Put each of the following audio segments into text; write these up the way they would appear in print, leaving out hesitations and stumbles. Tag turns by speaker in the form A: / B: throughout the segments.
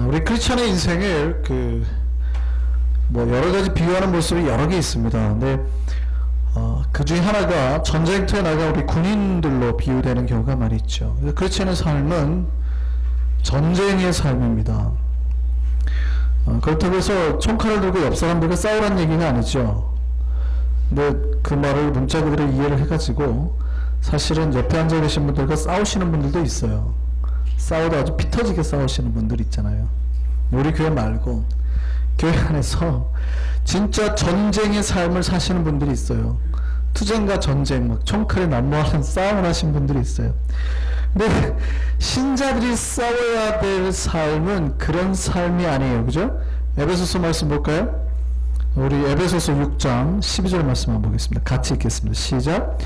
A: 우리 크리스천의 인생을 뭐 여러 가지 비유하는 모습이 여러 개 있습니다. 근데 그 중에 하나가 전쟁터에 나가 우리 군인들로 비유되는 경우가 많이 있죠. 크리스천의 삶은 전쟁의 삶입니다. 그렇다고 해서 총칼을 들고 옆 사람들과 싸우라는 얘기가 아니죠. 근데 그 말을 문자 그대로 이해를 해가지고 사실은 옆에 앉아 계신 분들과 싸우시는 분들도 있어요. 싸우다 아주 피 터지게 싸우시는 분들 있잖아요. 우리 교회 말고 교회 안에서 진짜 전쟁의 삶을 사시는 분들이 있어요. 투쟁과 전쟁, 막 총칼에 난무하는 싸움을 하신 분들이 있어요. 근데 신자들이 싸워야 될 삶은 그런 삶이 아니에요. 그죠? 에베소서 말씀 볼까요? 우리 에베소서 6장 12절 말씀 한번 보겠습니다. 같이 읽겠습니다. 시작.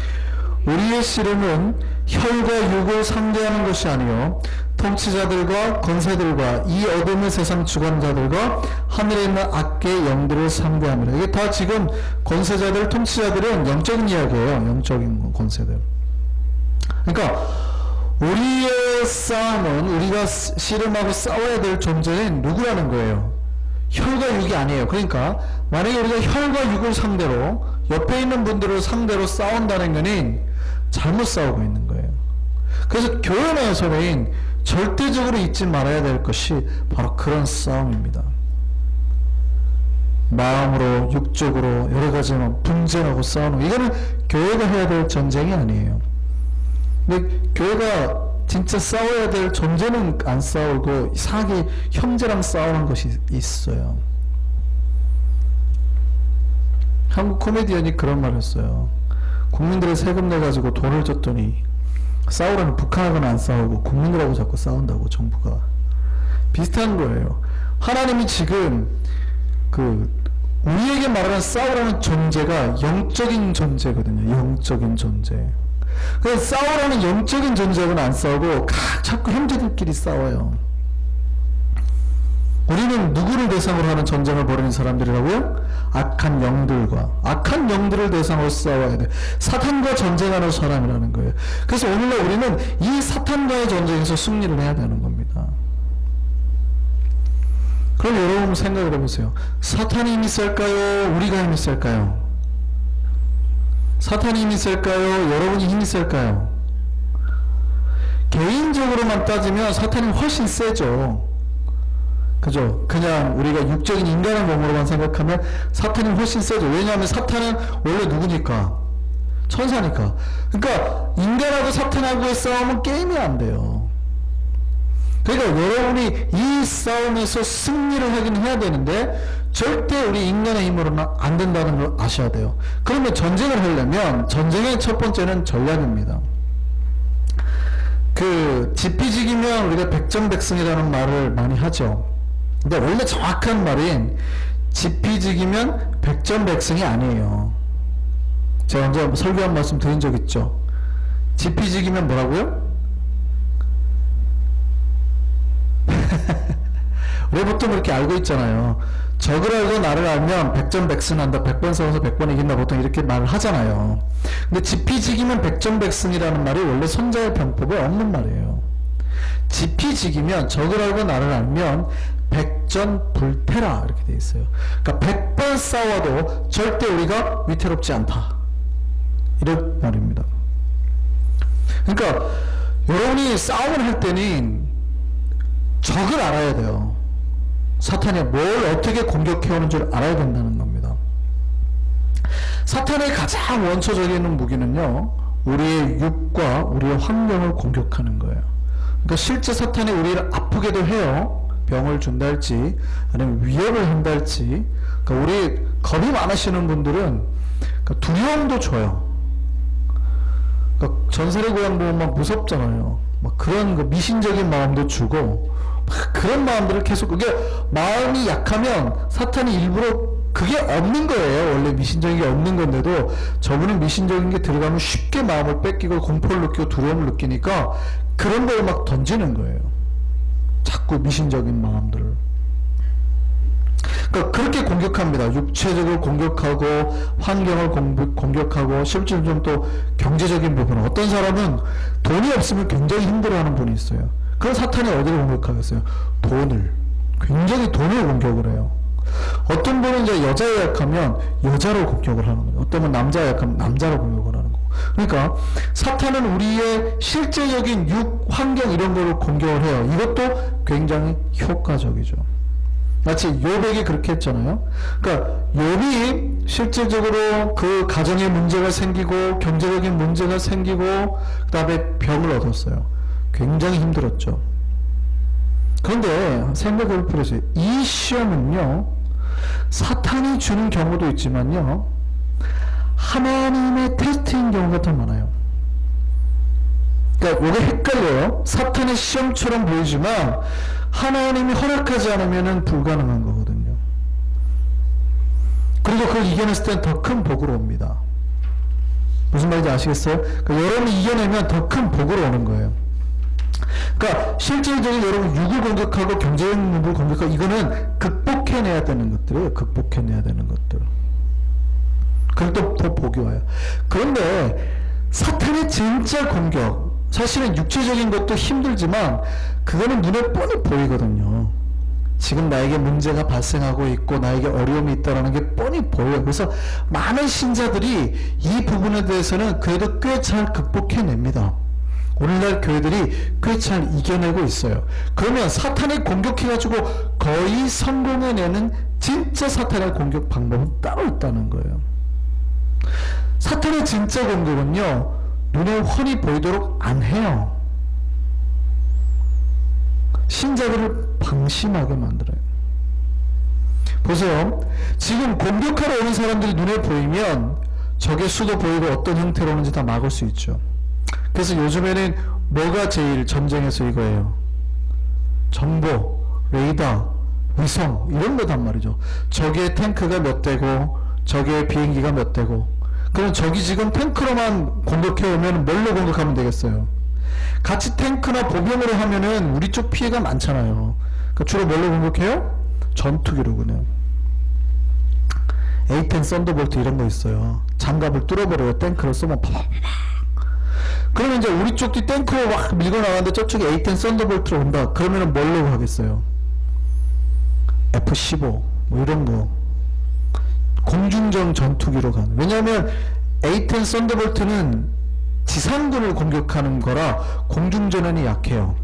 A: 우리의 씨름은 혈과 육을 상대하는 것이 아니요 통치자들과 권세들과 이 어둠의 세상 주관자들과 하늘에 있는 악의 영들을 상대합니다. 이게 다 지금 권세자들, 통치자들은 영적인 이야기예요. 영적인 권세들. 그러니까 우리의 싸움은 우리가 씨름하고 싸워야 될 존재는 누구라는 거예요? 혈과 육이 아니에요. 그러니까 만약에 우리가 혈과 육을 상대로 옆에 있는 분들을 상대로 싸운다는 것은 잘못 싸우고 있는 거예요. 그래서 교회 내에서는 절대적으로 잊지 말아야 될 것이 바로 그런 싸움입니다. 마음으로, 육적으로 여러 가지 분쟁하고 싸우는, 이거는 교회가 해야 될 전쟁이 아니에요. 근데 교회가 진짜 싸워야 될 존재는 안 싸우고 이상하게 형제랑 싸우는 것이 있어요. 한국 코미디언이 그런 말을 했어요. 국민들의 세금 내가지고 돈을 줬더니 싸우라는 북한하고는 안 싸우고 국민들하고 자꾸 싸운다고, 정부가. 비슷한 거예요. 하나님이 지금 우리에게 말하는 싸우라는 존재가 영적인 존재거든요. 영적인 존재. 그래서 싸우라는 영적인 존재하고는 안 싸우고 자꾸 형제들끼리 싸워요. 우리는 누구를 대상으로 하는 전쟁을 벌이는 사람들이라고요? 악한 영들을 대상으로 싸워야 돼. 사탄과 전쟁하는 사람이라는 거예요. 그래서 오늘날 우리는 이 사탄과의 전쟁에서 승리를 해야 되는 겁니다. 그럼 여러분 생각을 해보세요. 사탄이 힘이 셀까요? 우리가 힘이 셀까요? 사탄이 힘이 셀까요? 여러분이 힘이 셀까요? 개인적으로만 따지면 사탄이 훨씬 세죠. 그죠? 그냥 우리가 육적인 인간의 몸으로만 생각하면 사탄이 훨씬 세죠. 왜냐하면 사탄은 원래 누구니까? 천사니까. 그러니까 인간하고 사탄하고의 싸움은 게임이 안 돼요. 그러니까 여러분이 이 싸움에서 승리를 하긴 해야 되는데 절대 우리 인간의 힘으로는 안 된다는 걸 아셔야 돼요. 그러면 전쟁을 하려면 전쟁의 첫 번째는 전략입니다. 지피지기면 우리가 백전백승이라는 말을 많이 하죠. 근데 원래 정확한 말인 지피지기면 백전백승이 아니에요. 제가 언제 설교 한 말씀 드린 적 있죠. 지피지기면 뭐라고요? 우리 보통 그렇게 알고 있잖아요. 적을 알고 나를 알면 백전백승한다. 100번 싸워서 100번 이긴다. 보통 이렇게 말을 하잖아요. 근데 지피지기면 백전백승이라는 말이 원래 손자의 병법에 없는 말이에요. 지피지기면 적을 알고 나를 알면 백전불태라 이렇게 돼 있어요. 그러니까 100번 싸워도 절대 우리가 위태롭지 않다. 이런 말입니다. 그러니까 여러분이 싸움을 할 때는 적을 알아야 돼요. 사탄이 뭘 어떻게 공격해오는 줄 알아야 된다는 겁니다. 사탄의 가장 원초적인 무기는요, 우리의 육과 우리의 환경을 공격하는 거예요. 그러니까 실제 사탄이 우리를 아프게도 해요. 병을 준다 할지 아니면 위협을 한다 할지. 그러니까 우리 겁이 많으시는 분들은 두려움도 줘요. 그러니까 전설의 고향 보면 막 무섭잖아요. 막 그런 미신적인 마음도 주고 그런 마음들을 계속, 그게 마음이 약하면 사탄이 일부러 그게 없는 거예요. 원래 미신적인 게 없는 건데도 저분은 미신적인 게 들어가면 쉽게 마음을 뺏기고 공포를 느끼고 두려움을 느끼니까 그런 걸 막 던지는 거예요. 자꾸 미신적인 마음들을. 그러니까 그렇게 공격합니다. 육체적으로 공격하고 환경을 공격하고 실제로 좀 또 경제적인 부분. 어떤 사람은 돈이 없으면 굉장히 힘들어하는 분이 있어요. 그럼 사탄이 어디를 공격하겠어요? 돈을. 굉장히 돈을 공격을 해요. 어떤 분은 이제 여자에 약하면 여자로 공격을 하는 거예요. 어떤 분은 남자에 약하면 남자로 공격을 하는 거고. 그러니까 사탄은 우리의 실제적인 육, 환경 이런 거를 공격을 해요. 이것도 굉장히 효과적이죠. 마치 욥에게 그렇게 했잖아요. 그러니까 욥이 실질적으로 그 가정에 문제가 생기고 경제적인 문제가 생기고 그 다음에 병을 얻었어요. 굉장히 힘들었죠. 그런데 생각해 볼 필요 있어요. 이 시험은요, 사탄이 주는 경우도 있지만요, 하나님의 테스트인 경우가 더 많아요. 그러니까 이게 헷갈려요. 사탄의 시험처럼 보이지만 하나님이 허락하지 않으면 불가능한 거거든요. 그리고 그걸 이겨냈을 땐 더 큰 복으로 옵니다. 무슨 말인지 아시겠어요? 그러니까 여러분이 이겨내면 더 큰 복으로 오는 거예요. 그러니까 실질적인 여러분 육을 공격하고 경제적 문제를 공격하고 이거는 극복해내야 되는 것들이에요. 극복해내야 되는 것들. 그리고 또 복이 와요. 그런데 사탄의 진짜 공격, 사실은 육체적인 것도 힘들지만 그거는 눈에 뻔히 보이거든요. 지금 나에게 문제가 발생하고 있고 나에게 어려움이 있다는 게 뻔히 보여요. 그래서 많은 신자들이 이 부분에 대해서는 그래도 꽤 잘 극복해냅니다. 오늘날 교회들이 꽤 잘 이겨내고 있어요. 그러면 사탄을 공격해가지고 거의 성공해내는 진짜 사탄의 공격 방법은 따로 있다는 거예요. 사탄의 진짜 공격은요, 눈에 훤히 보이도록 안 해요. 신자들을 방심하게 만들어요. 보세요. 지금 공격하러 오는 사람들이 눈에 보이면 적의 수도 보이고 어떤 형태로 오는지 다 막을 수 있죠. 그래서 요즘에는 뭐가 제일 전쟁에서 이거예요? 정보, 레이더, 위성 이런 거단 말이죠. 적의 탱크가 몇 대고 적의 비행기가 몇 대고, 그럼 적이 지금 탱크로만 공격해 오면 뭘로 공격하면 되겠어요? 같이 탱크나 보병으로 하면은 우리 쪽 피해가 많잖아요. 그러니까 주로 뭘로 공격해요? 전투기로 그냥. A10 썬더볼트 이런 거 있어요. 장갑을 뚫어버려요. 탱크로 쏘면 파파파파. 그러면 이제 우리 쪽도 탱크로 막 밀고 나가는데 저쪽에 A10 썬더볼트로 온다. 그러면은 뭘로 하겠어요? F-15 뭐 이런 거. 공중전 전투기로 가는. 왜냐하면 A10 썬더볼트는 지상군을 공격하는 거라 공중전원이 약해요.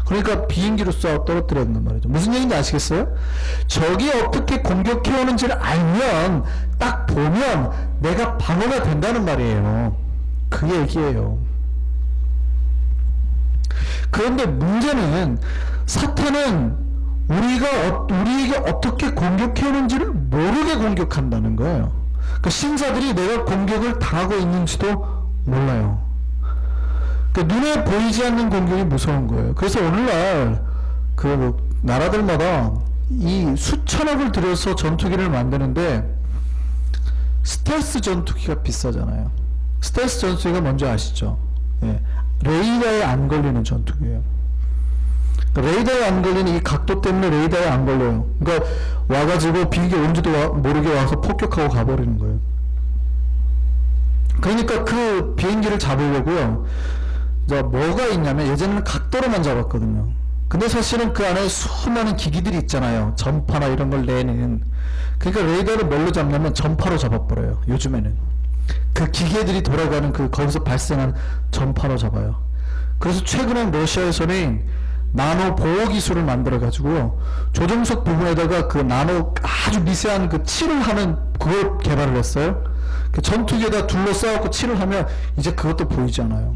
A: 그러니까 비행기로 쏴 떨어뜨려야 된단 말이죠. 무슨 얘기인지 아시겠어요? 적이 어떻게 공격해 오는지를 알면, 딱 보면 내가 방어가 된다는 말이에요. 그 얘기예요. 그런데 문제는 사탄은 우리에게 어떻게 공격해 오는지를 모르게 공격한다는 거예요. 그러니까 신자들이 내가 공격을 당하고 있는지도 몰라요. 그러니까 눈에 보이지 않는 공격이 무서운 거예요. 그래서 오늘날 그 나라들마다 이 수천억을 들여서 전투기를 만드는데 스텔스 전투기가 비싸잖아요. 스텔스 전투기가 뭔지 아시죠? 예. 레이더에 안 걸리는 전투기예요. 그러니까 레이더에 안 걸리는 이 각도 때문에 레이더에 안 걸려요. 그러니까 와가지고 비행기 온지도 모르게 와서 폭격하고 가버리는 거예요. 그러니까 그 비행기를 잡으려고요, 뭐가 있냐면 예전에는 각도로만 잡았거든요. 근데 사실은 그 안에 수많은 기기들이 있잖아요. 전파나 이런 걸 내는. 그러니까 레이더를 뭘로 잡냐면 전파로 잡아버려요. 요즘에는 그 기계들이 돌아가는 거기서 발생한 전파로 잡아요. 그래서 최근에 러시아에서는 나노 보호 기술을 만들어 가지고 조종석 부분에다가 그 나노 아주 미세한 그 칠을 하는 그걸 개발을 했어요. 그 전투기에다 둘러싸고 칠을 하면 이제 그것도 보이지 않아요.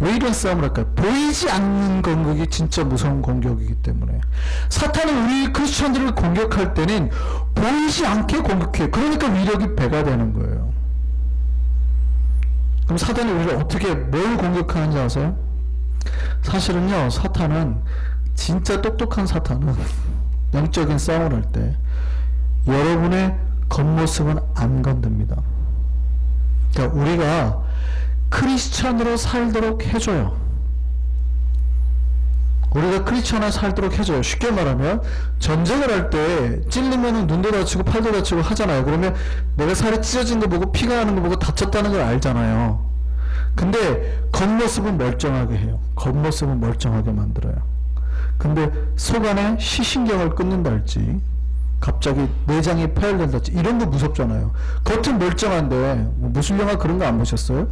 A: 왜 이런 싸움을 할까요? 보이지 않는 공격이 진짜 무서운 공격이기 때문에. 사탄은 우리 크리스천들을 공격할 때는 보이지 않게 공격해요. 그러니까 위력이 배가 되는 거예요. 그럼 사탄이 우리를 어떻게 뭘 공격하는지 아세요? 사실은요, 사탄은 진짜 똑똑한 사탄은 영적인 싸움을 할 때 여러분의 겉모습은 안 건듭니다. 그러니까 우리가 크리스천으로 살도록 해줘요. 우리가 크리스천으로 살도록 해줘요. 쉽게 말하면 전쟁을 할 때 찔리면 눈도 다치고 팔도 다치고 하잖아요. 그러면 내가 살이 찢어진 거 보고 피가 나는 거 보고 다쳤다는 걸 알잖아요. 근데 겉모습은 멀쩡하게 해요. 겉모습은 멀쩡하게 만들어요. 근데 속 안에 시신경을 끊는다 할지 갑자기 내장이 파열된다 할지 이런 거 무섭잖아요. 겉은 멀쩡한데 무술 영화 그런 거 안 보셨어요?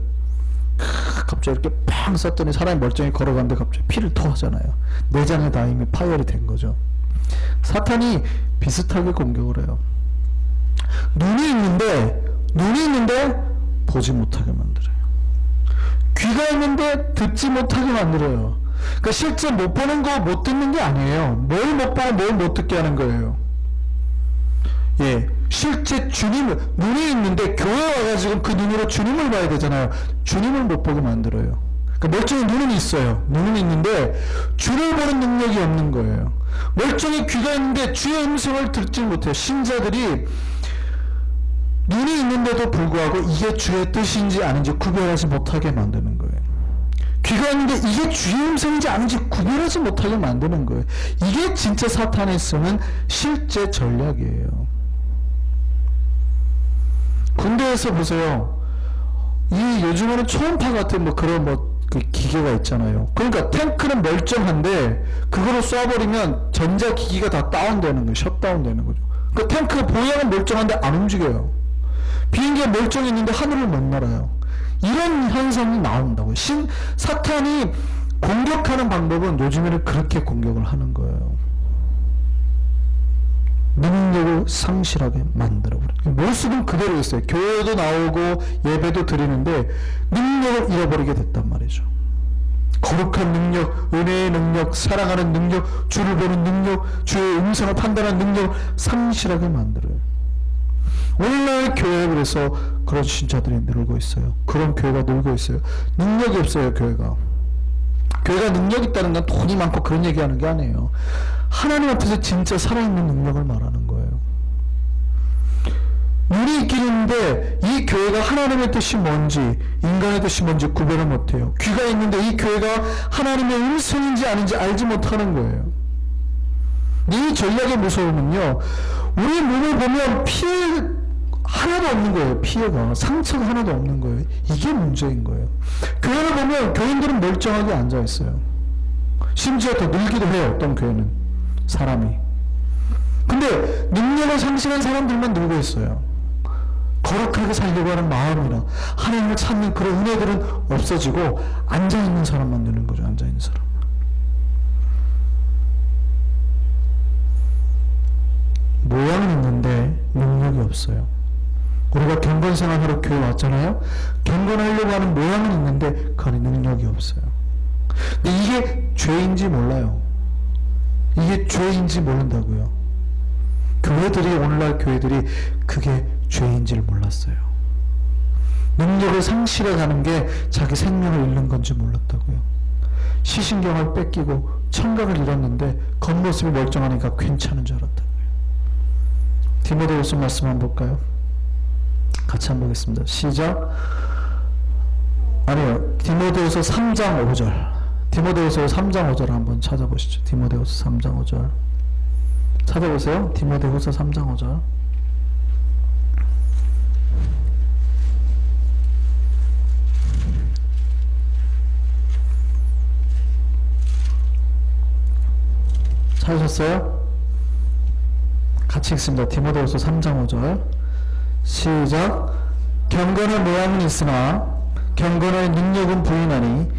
A: 갑자기 이렇게 팡 쐈더니 사람이 멀쩡히 걸어가는데 갑자기 피를 토하잖아요. 내장에 다 이미 파열이 된 거죠. 사탄이 비슷하게 공격을 해요. 눈이 있는데 보지 못하게 만들어요. 귀가 있는데 듣지 못하게 만들어요. 그러니까 실제 못 보는 거 못 듣는 게 아니에요. 뭘 못 보고 뭘 못 듣게 하는 거예요. 예, 실제 주님을, 눈이 있는데 교회 와가지고 그 눈으로 주님을 봐야 되잖아요. 주님을 못 보게 만들어요. 그러니까 멀쩡히 눈은 있어요. 눈은 있는데 주를 보는 능력이 없는 거예요. 멀쩡히 귀가 있는데 주의 음성을 듣지 못해요. 신자들이 눈이 있는데도 불구하고 이게 주의 뜻인지 아닌지 구별하지 못하게 만드는 거예요. 귀가 있는데 이게 주의 음성인지 아닌지 구별하지 못하게 만드는 거예요. 이게 진짜 사탄이 쓰는 실제 전략이에요. 군대에서 보세요. 이 요즘에는 초음파 같은 뭐 그런 그 기계가 있잖아요. 그러니까 탱크는 멀쩡한데 그거를 쏴버리면 전자기기가 다 다운되는 거예요. 셧다운되는 거죠. 그 탱크 모양은 멀쩡한데 안 움직여요. 비행기가 멀쩡히 있는데 하늘을 못 날아요. 이런 현상이 나온다고요. 사탄이 공격하는 방법은 요즘에는 그렇게 공격을 하는 거예요. 능력을 상실하게 만들어버려요. 모습은 그대로 있어요. 교회도 나오고 예배도 드리는데 능력을 잃어버리게 됐단 말이죠. 거룩한 능력, 은혜의 능력, 사랑하는 능력, 주를 보는 능력, 주의 음성을 판단하는 능력을 상실하게 만들어요. 오늘날 교회에 그래서 그런 신자들이 늘고 있어요. 그런 교회가 늘고 있어요. 능력이 없어요, 교회가. 교회가 능력 있다는 건 돈이 많고 그런 얘기하는 게 아니에요. 하나님 앞에서 진짜 살아있는 능력을 말하는 거예요. 눈이 있긴 있는데 이 교회가 하나님의 뜻이 뭔지 인간의 뜻이 뭔지 구별을 못해요. 귀가 있는데 이 교회가 하나님의 음성인지 아닌지 알지 못하는 거예요. 이 전략의 무서움은요, 우리 몸을 보면 피해 하나도 없는 거예요. 피해가, 상처가 하나도 없는 거예요. 이게 문제인 거예요. 교회를 보면 교인들은 멀쩡하게 앉아있어요. 심지어 더 늘기도 해요. 어떤 교회는 사람이. 근데 능력을 상실한 사람들만 늘고 있어요. 거룩하게 살려고 하는 마음이나 하나님을 찾는 그런 은혜들은 없어지고 앉아있는 사람만 느는 거죠. 앉아있는 사람. 모양은 있는데 능력이 없어요. 우리가 경건생활하러 교회 왔잖아요. 경건하려고 하는 모양은 있는데 그 안에 능력이 없어요. 근데 이게 죄인지 몰라요. 이게 죄인지 모른다고요. 교회들이, 오늘날 교회들이 그게 죄인지를 몰랐어요. 능력을 상실해가는 게 자기 생명을 잃는 건지 몰랐다고요. 시신경을 뺏기고 청각을 잃었는데 겉모습이 멀쩡하니까 괜찮은 줄 알았다고요. 디모데후서 말씀 한번 볼까요? 같이 한번 보겠습니다. 시작. 아니요, 디모데후서 3장 5절. 디모데후서 3장 5절 한번 찾아보시죠. 디모데후서 3장 5절 찾아보세요. 디모데후서 3장 5절. 찾으셨어요? 같이 읽습니다. 디모데후서 3장 5절 시작. 경건의 모양은 있으나 경건의 능력은 부인하니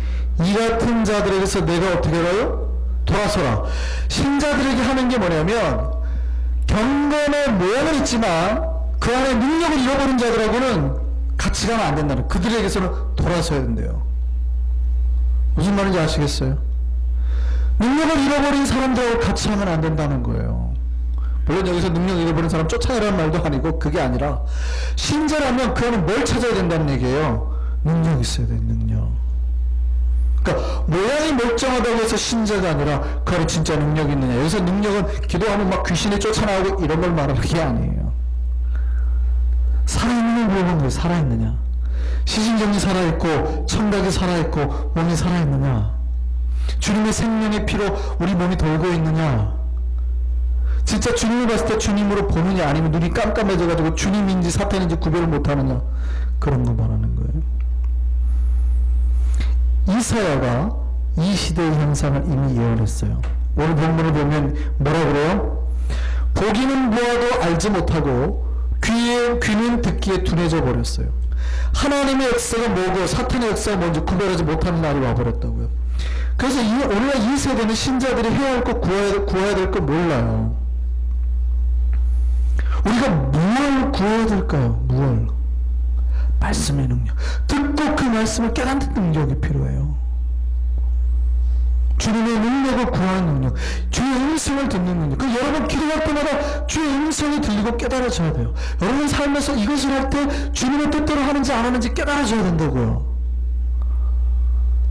A: 이 같은 자들에게서 내가 어떻게 해요? 돌아서라. 신자들에게 하는 게 뭐냐면 경건의 모양은 있지만 그 안에 능력을 잃어버린 자들하고는 같이 가면 안 된다는, 그들에게서는 돌아서야 된대요. 무슨 말인지 아시겠어요? 능력을 잃어버린 사람들하고 같이 하면 안 된다는 거예요. 물론 여기서 능력 잃어버린 사람 쫓아내라는 말도 아니고 그게 아니라 신자라면 그 안에 뭘 찾아야 된다는 얘기예요. 능력이 있어야 돼요. 능력. 그러니까 모양이 멀쩡하다고 해서 신자가 아니라 그 안에 진짜 능력이 있느냐. 여기서 능력은 기도하면 막 귀신이 쫓아나오고 이런 걸 말하는 게 아니에요. 살아있는 걸 보는 거예요. 살아있느냐. 시신경이 살아있고 청각이 살아있고 몸이 살아있느냐. 주님의 생명의 피로 우리 몸이 돌고 있느냐. 진짜 주님을 봤을 때 주님으로 보느냐, 아니면 눈이 깜깜해져가지고 주님인지 사탄인지 구별을 못하느냐, 그런 거 말하는 거예요. 이사야가 이 시대의 현상을 이미 예언했어요. 오늘 본문을 보면 뭐라 그래요? 보기는 보아도 알지 못하고 귀는 듣기에 둔해져 버렸어요. 하나님의 역사가 뭐고 사탄의 역사가 뭔지 구별하지 못하는 날이 와버렸다고요. 그래서 오늘날 이 세대는 신자들이 해야 할 것, 구해야 될 것 몰라요. 우리가 무엇을 구해야 될까요? 무엇을? 말씀의 능력. 듣고 그 말씀을 깨닫는 능력이 필요해요. 주님의 능력을 구하는 능력, 주의 음성을 듣는 능력. 그 여러분 기도할 때마다 주의 음성이 들리고 깨달아져야 돼요. 여러분 삶에서 이것을 할 때 주님의 뜻대로 하는지 안 하는지 깨달아져야 된다고요.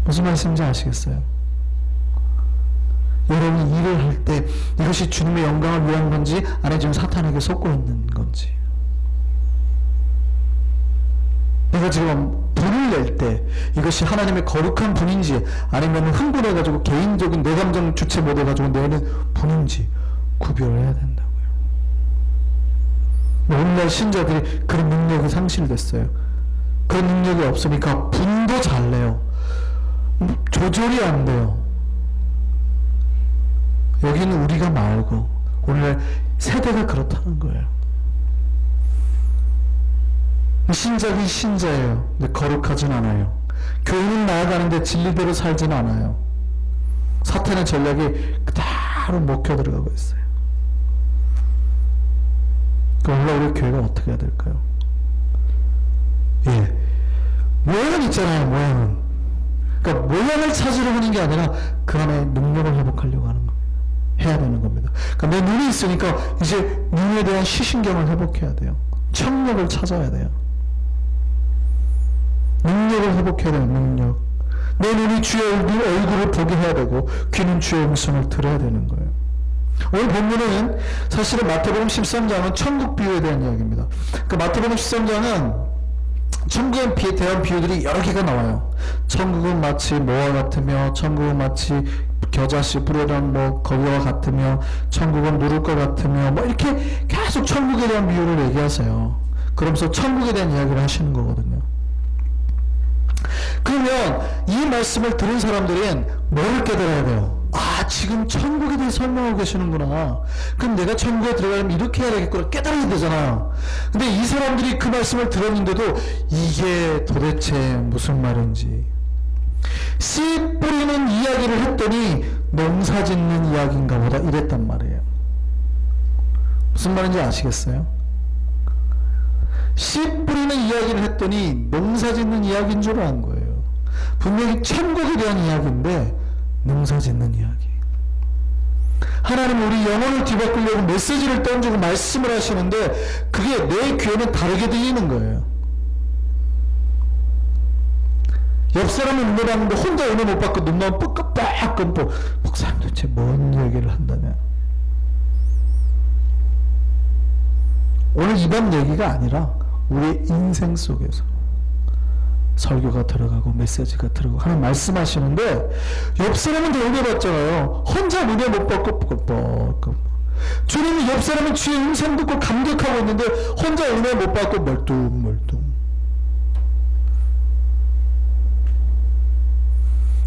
A: 무슨 말씀인지 아시겠어요? 여러분이 일을 할 때 이것이 주님의 영광을 위한 건지 아니면 지금 사탄에게 속고 있는 건지, 내가 지금 분을 낼 때 이것이 하나님의 거룩한 분인지 아니면 흥분해가지고 개인적인 내 감정 주체 못해가지고 내는 분인지 구별해야 된다고요. 오늘날 신자들이 그런 능력이 상실됐어요. 그런 능력이 없으니까 분도 잘 내요. 조절이 안 돼요. 여기는 우리가 말고 오늘날 세대가 그렇다는 거예요. 신자는 신자예요. 근데 거룩하진 않아요. 교회는 나아가는데 진리대로 살진 않아요. 사탄의 전략이 그대로 먹혀 들어가고 있어요. 그럼 오늘 우리 교회가 어떻게 해야 될까요? 예, 모양은 있잖아요. 모양은. 그러니까 모양을 찾으려고 하는 게 아니라 그 안에 능력을 회복하려고 하는 겁니다. 해야 되는 겁니다. 그러니까 내 눈이 있으니까 이제 눈에 대한 시신경을 회복해야 돼요. 청력을 찾아야 돼요. 능력을 회복해야 돼요. 능력. 내 눈이 주의 얼굴을 보게 해야 되고 귀는 주의 음성을 들어야 되는 거예요. 오늘 본문은 사실은 마태복음 13장은 천국 비유에 대한 이야기입니다. 그 마태복음 13장은 천국에 대한 비유들이 여러 개가 나와요. 천국은 마치 뭐와 같으며, 천국은 마치 겨자씨 뿌려던 거기와 같으며, 천국은 누를 것 같으며, 이렇게 계속 천국에 대한 비유를 얘기하세요. 그러면서 천국에 대한 이야기를 하시는 거거든요. 그러면 이 말씀을 들은 사람들은 뭐를 깨달아야 돼요? 아, 지금 천국에 대해 설명하고 계시는구나. 그럼 내가 천국에 들어가려면 이렇게 해야 되겠구나. 깨달아야 되잖아요. 근데 이 사람들이 그 말씀을 들었는데도 이게 도대체 무슨 말인지, 씨 뿌리는 이야기를 했더니 농사 짓는 이야기인가 보다 이랬단 말이에요. 무슨 말인지 아시겠어요? 씨 뿌리는 이야기를 했더니 농사 짓는 이야기인 줄 안 거예요. 분명히 천국에 대한 이야기인데 농사 짓는 이야기. 하나님 우리 영혼을 뒤바꾸려고 메시지를 던지고 말씀을 하시는데 그게 내 귀에는 다르게 들리는 거예요. 옆 사람은 은혜 받는데 혼자 은혜 못 받고 눈만 뻑뻑 감고 목사님 도대체 뭔 얘기를 한다냐. 오늘 이번 얘기가 아니라 우리의 인생 속에서 설교가 들어가고 메시지가 들어가고 하나님 말씀하시는데 옆 사람은 다 은혜 받잖아요. 혼자 은혜 못 받고 뻑뻑. 주님이 옆 사람은 주의 음성 듣고 감격하고 있는데 혼자 은혜 못 받고 멀뚱멀뚱.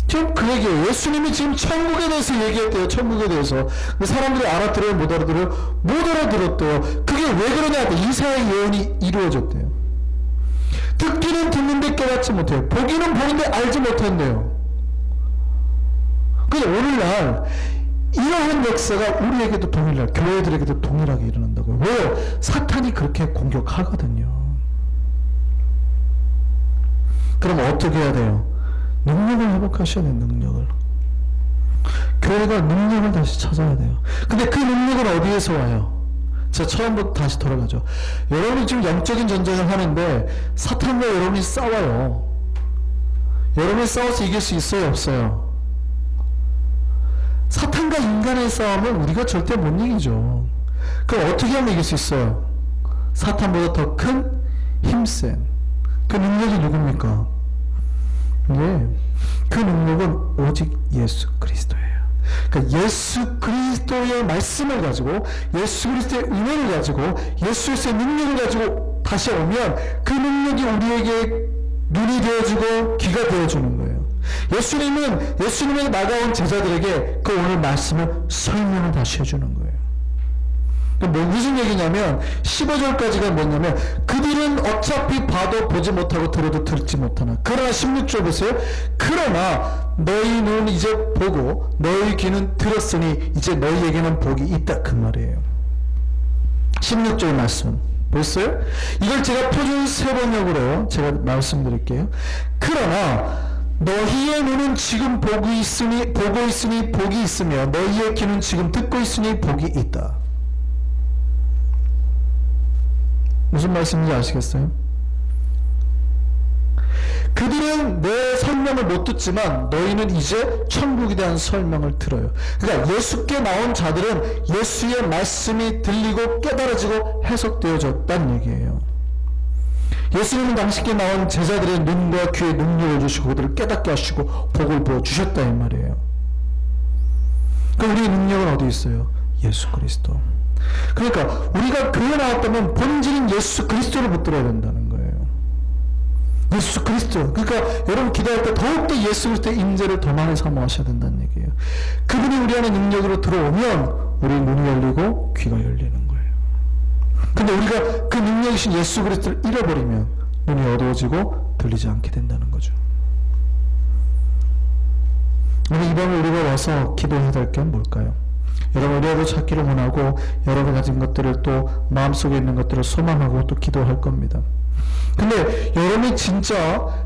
A: 지금 그 얘기예요. 예수님이 지금 천국에 대해서 얘기했대요. 천국에 대해서. 근데 사람들이 알아들어요? 못 알아들어요? 못 알아들었대요. 그게 왜 그러냐? 이사야의 예언이 이루어졌대요. 듣기는 듣는데 깨닫지 못해요. 보기는 보는데 알지 못한대요. 근데 오늘날 이러한 역사가 우리에게도 동일날, 교회들에게도 동일하게 일어난다고요. 왜요? 사탄이 그렇게 공격하거든요. 그럼 어떻게 해야 돼요? 능력을 회복하셔야 돼요. 능력을. 교회가 능력을 다시 찾아야 돼요. 근데 그 능력은 어디에서 와요? 자, 처음부터 다시 돌아가죠. 여러분이 지금 영적인 전쟁을 하는데 사탄과 여러분이 싸워요. 여러분이 싸워서 이길 수 있어요? 없어요? 사탄과 인간의 싸움은 우리가 절대 못 이기죠. 그럼 어떻게 하면 이길 수 있어요? 사탄보다 더 큰 힘센 그 능력이 누굽니까? 네, 그 능력은 오직 예수 그리스도예요. 그러니까 예수 그리스도의 말씀을 가지고, 예수 그리스도의 은혜를 가지고, 예수 그리스도의 능력을 가지고 다시 오면 그 능력이 우리에게 눈이 되어주고 귀가 되어주는 거예요. 예수님이 나가온 제자들에게 그 오늘 말씀을 설명을 다시 해주는 거예요. 무슨 얘기냐면 15절까지가 뭐냐면 그들은 어차피 봐도 보지 못하고 들어도 듣지 못하나 그러나 16절 보세요. 그러나 너희 눈은 이제 보고 너희 귀는 들었으니 이제 너희에게는 복이 있다 그 말이에요. 16절 말씀 보셨어요? 이걸 제가 표준 세번역으로 제가 말씀드릴게요. 그러나 너희의 눈은 지금 보고 있으니 복이 있으며 너희의 귀는 지금 듣고 있으니 복이 있다. 무슨 말씀인지 아시겠어요? 그들은 내 설명을 못 듣지만 너희는 이제 천국에 대한 설명을 들어요. 그러니까 예수께 나온 자들은 예수의 말씀이 들리고 깨달아지고 해석되어졌다는 얘기예요. 예수님은 당시께 나온 제자들의 눈과 귀에 능력을 주시고 그들을 깨닫게 하시고 복을 부어주셨다 이 말이에요. 그럼 우리의 능력은 어디 있어요? 예수 그리스도. 그러니까 우리가 교회 나왔다면 본질인 예수 그리스도를 붙들어야 된다는 거예요. 예수 그리스도. 그러니까 여러분 기도할 때 더욱더 예수 그리스도의 임재를 더 많이 사모하셔야 된다는 얘기예요. 그분이 우리 안에 능력으로 들어오면 우리 눈이 열리고 귀가 열리는 거예요. 근데 우리가 그 능력이신 예수 그리스도를 잃어버리면 눈이 어두워지고 들리지 않게 된다는 거죠. 오늘 이 밤에 우리가 와서 기도해야 될 게 뭘까요? 여러분 의뢰도 찾기를 원하고 여러분 가진 것들을 또 마음속에 있는 것들을 소망하고 또 기도할 겁니다. 근데 여러분이 진짜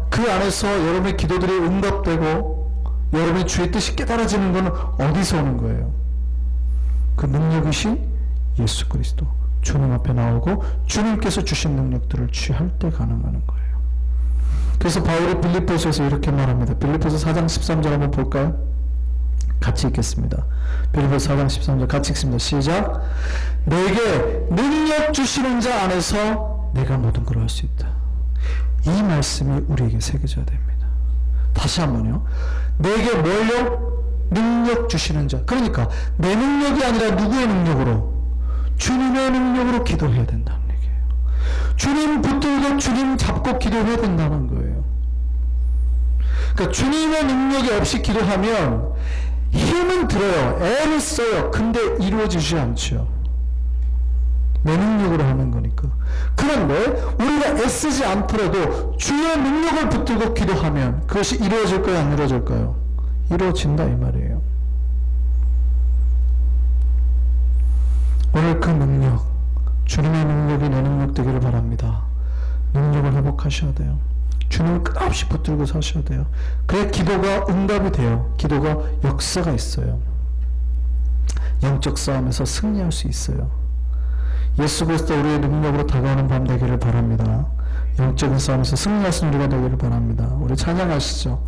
A: 그 안에서 여러분의 기도들이 응답되고 여러분의 주의 뜻이 깨달아지는 것은 어디서 오는 거예요? 그 능력이신 예수 그리스도 주님 앞에 나오고 주님께서 주신 능력들을 취할 때 가능한 거예요. 그래서 바울이 빌립보서에서 이렇게 말합니다. 빌립보서 4장 13절 한번 볼까요? 같이 읽겠습니다. 빌립보서 4장 13절 같이 읽습니다. 시작. 내게 능력 주시는 자 안에서 내가 모든 걸 할 수 있다. 이 말씀이 우리에게 새겨져야 됩니다. 다시 한번요. 내게 뭘요? 능력 주시는 자. 그러니까 내 능력이 아니라 누구의 능력으로? 주님의 능력으로 기도해야 된다는 얘기예요. 주님 붙들고 주님 잡고 기도해야 된다는 거예요. 그러니까 주님의 능력이 없이 기도하면 힘은 들어요. 애를 써요. 근데 이루어지지 않죠. 내 능력으로 하는 거니까. 그런데 우리가 애쓰지 않더라도 주의 능력을 붙들고 기도하면 그것이 이루어질까요? 안 이루어질까요? 이루어진다 이 말이에요. 오늘 그 능력, 주님의 능력이 내 능력 되기를 바랍니다. 능력을 회복하셔야 돼요. 주님을 끝없이 붙들고 사셔야 돼요. 그래야 기도가 응답이 돼요. 기도가 역사가 있어요. 영적 싸움에서 승리할 수 있어요. 예수 그리스도 우리의 능력으로 다가오는 밤 되기를 바랍니다. 영적인 싸움에서 승리할 수 있는 우리가 되기를 바랍니다. 우리 찬양하시죠.